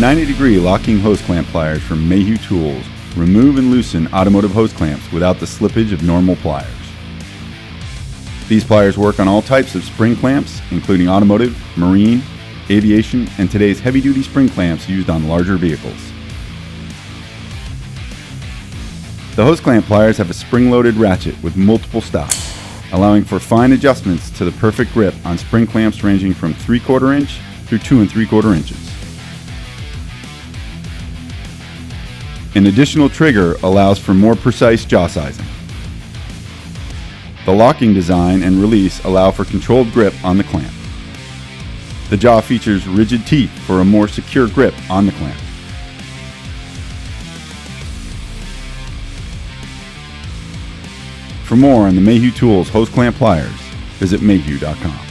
90-degree locking hose clamp pliers from Mayhew tools remove and loosen automotive hose clamps without the slippage of normal pliers. These pliers work on all types of spring clamps, including automotive, marine, aviation, and today's heavy-duty spring clamps used on larger vehicles. The hose clamp pliers have a spring-loaded ratchet with multiple stops, allowing for fine adjustments to the perfect grip on spring clamps ranging from 3/4 inch through 2 3/4 inches. An additional trigger allows for more precise jaw sizing. The locking design and release allow for controlled grip on the clamp. The jaw features rigid teeth for a more secure grip on the clamp. For more on the Mayhew Tools hose clamp pliers, visit mayhew.com.